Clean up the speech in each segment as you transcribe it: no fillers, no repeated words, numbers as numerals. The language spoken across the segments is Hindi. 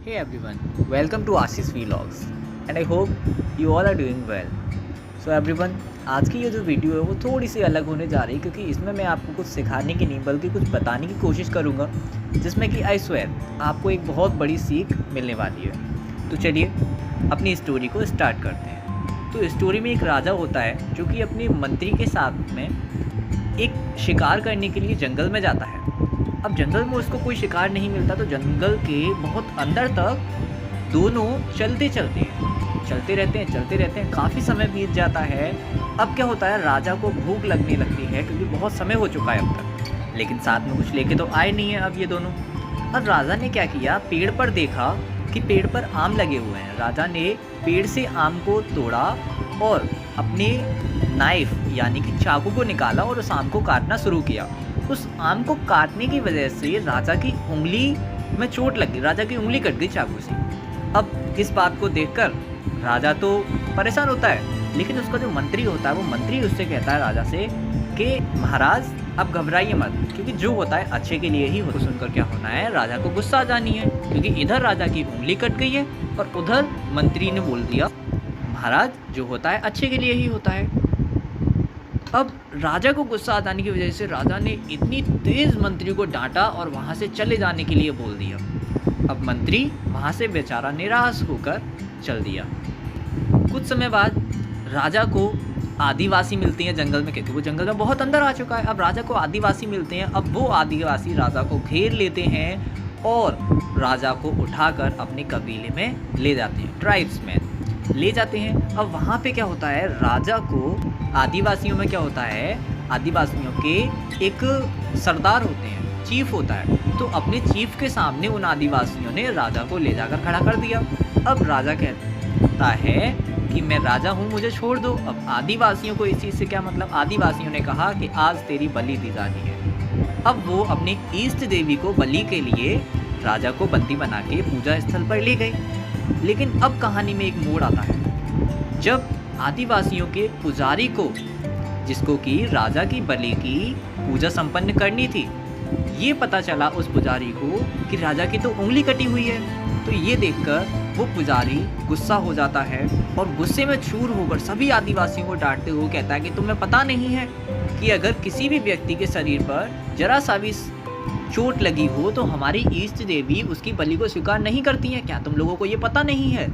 Hey everyone, welcome to Ashish Vlogs and I hope you all are doing well. So everyone, आज की ये जो वीडियो है वो थोड़ी सी अलग होने जा रही है क्योंकि इसमें मैं आपको कुछ सिखाने की नहीं बल्कि कुछ बताने की कोशिश करूँगा जिसमें कि आई स्वेयर आपको एक बहुत बड़ी सीख मिलने वाली है। तो चलिए अपनी स्टोरी को स्टार्ट करते हैं। तो स्टोरी में एक राजा होता है जो कि अपने मंत्री के साथ में एक शिकार करने के लिए जंगल में जाता है। अब जंगल में उसको कोई शिकार नहीं मिलता तो जंगल के बहुत अंदर तक दोनों चलते रहते हैं काफ़ी समय बीत जाता है। अब क्या होता है, राजा को भूख लगने लगती है क्योंकि बहुत समय हो चुका है अब तक, लेकिन साथ में कुछ लेके तो आए नहीं है अब ये दोनों। अब राजा ने क्या किया, पेड़ पर देखा कि पेड़ पर आम लगे हुए हैं। राजा ने पेड़ से आम को तोड़ा और अपने नाइफ यानी कि चाकू को निकाला और उस आम को काटना शुरू किया। उस आम को काटने की वजह से राजा की उंगली में चोट लग गई, राजा की उंगली कट गई चाकू से। अब इस बात को देखकर राजा तो परेशान होता है, लेकिन उसका जो मंत्री होता है वो मंत्री उससे कहता है राजा से कि महाराज अब घबराइए मत, क्योंकि जो होता है अच्छे के लिए ही होता है। सुनकर क्या होना है, राजा को गुस्सा आ जानी है क्योंकि इधर राजा की उंगली कट गई है और उधर मंत्री ने बोल दिया महाराज जो होता है अच्छे के लिए ही होता है। अब राजा को गुस्सा आ जाने की वजह से राजा ने इतनी तेज़ मंत्री को डांटा और वहाँ से चले जाने के लिए बोल दिया। अब मंत्री वहाँ से बेचारा निराश होकर चल दिया। कुछ समय बाद राजा को आदिवासी मिलती हैं जंगल में, क्योंकि वो जंगल में बहुत अंदर आ चुका है। अब राजा को आदिवासी मिलते हैं। अब वो आदिवासी राजा को घेर लेते हैं और राजा को उठाकर अपने कबीले में ले जाते हैं, ट्राइब्स में ले जाते हैं। अब वहाँ पे क्या होता है, राजा को आदिवासियों में क्या होता है, आदिवासियों के एक सरदार होते हैं, चीफ होता है। तो अपने चीफ के सामने उन आदिवासियों ने राजा को ले जाकर खड़ा कर दिया। अब राजा कहता है कि मैं राजा हूँ, मुझे छोड़ दो। अब आदिवासियों को इस चीज़ से क्या मतलब, आदिवासियों ने कहा कि आज तेरी बलि दी जानी है। अब वो अपने इष्ट देवी को बलि के लिए राजा को बंदी बना के पूजा स्थल पर ले गई। लेकिन अब कहानी में एक मोड़ आता है जब आदिवासियों के पुजारी को, जिसको कि राजा की बलि की पूजा संपन्न करनी थी, ये पता चला उस पुजारी को कि राजा की तो उंगली कटी हुई है। तो ये देखकर वो पुजारी गुस्सा हो जाता है और गुस्से में चूर होकर सभी आदिवासियों को डांटते हुए कहता है कि तुम्हें पता नहीं है कि अगर किसी भी व्यक्ति के शरीर पर जरा सा भी चोट लगी हो तो हमारी इष्ट देवी उसकी बलि को स्वीकार नहीं करती हैं। क्या तुम लोगों को ये पता नहीं है?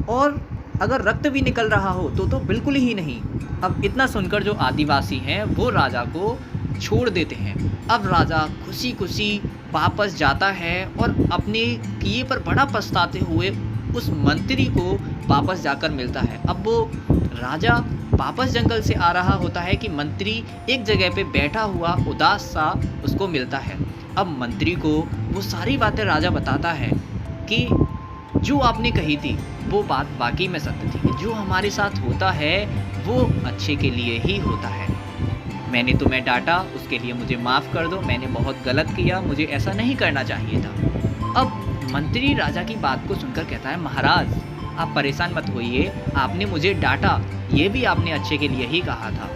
और अगर रक्त भी निकल रहा हो तो बिल्कुल ही नहीं। अब इतना सुनकर जो आदिवासी हैं वो राजा को छोड़ देते हैं। अब राजा खुशी खुशी वापस जाता है और अपने किए पर बड़ा पछताते हुए उस मंत्री को वापस जाकर मिलता है। अब वो राजा वापस जंगल से आ रहा होता है कि मंत्री एक जगह पे बैठा हुआ उदास सा उसको मिलता है। अब मंत्री को वो सारी बातें राजा बताता है कि जो आपने कही थी वो बात वाकई में सत्य थी, जो हमारे साथ होता है वो अच्छे के लिए ही होता है। मैंने तुम्हें डांटा, उसके लिए मुझे माफ़ कर दो, मैंने बहुत गलत किया, मुझे ऐसा नहीं करना चाहिए था। अब मंत्री राजा की बात को सुनकर कहता है महाराज आप परेशान मत होइए, आपने मुझे डांटा, ये भी आपने अच्छे के लिए ही कहा था।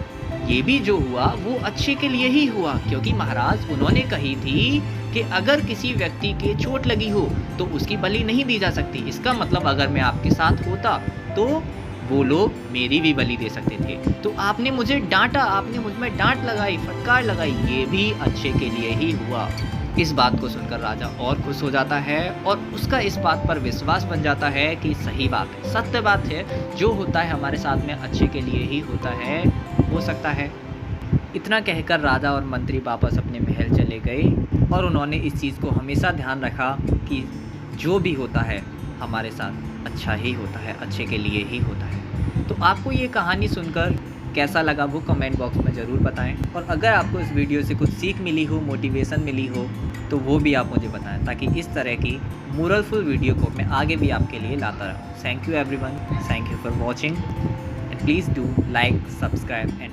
ये भी जो हुआ वो अच्छे के लिए ही हुआ, क्योंकि महाराज उन्होंने कही थी कि अगर किसी व्यक्ति के चोट लगी हो तो उसकी बलि नहीं दी जा सकती। इसका मतलब अगर मैं आपके साथ होता तो वो लोग मेरी भी बलि दे सकते थे। तो आपने मुझे डांटा, आपने मुझ में डांट लगाई, फटकार लगाई, ये भी अच्छे के लिए ही हुआ। इस बात को सुनकर राजा और खुश हो जाता है और उसका इस बात पर विश्वास बन जाता है कि सही बात है, सत्य बात है, जो होता है हमारे साथ में अच्छे के लिए ही होता है, हो सकता है। इतना कहकर राजा और मंत्री वापस अपने महल चले गए और उन्होंने इस चीज़ को हमेशा ध्यान रखा कि जो भी होता है हमारे साथ अच्छा ही होता है, अच्छे के लिए ही होता है। तो आपको ये कहानी सुनकर कैसा लगा वो कमेंट बॉक्स में ज़रूर बताएं और अगर आपको इस वीडियो से कुछ सीख मिली हो, मोटिवेशन मिली हो तो वो भी आप मुझे बताएं ताकि इस तरह की मोरलफुल वीडियो को मैं आगे भी आपके लिए लाता रहूँ। Thank you everyone, thank you for watching and please do like, subscribe and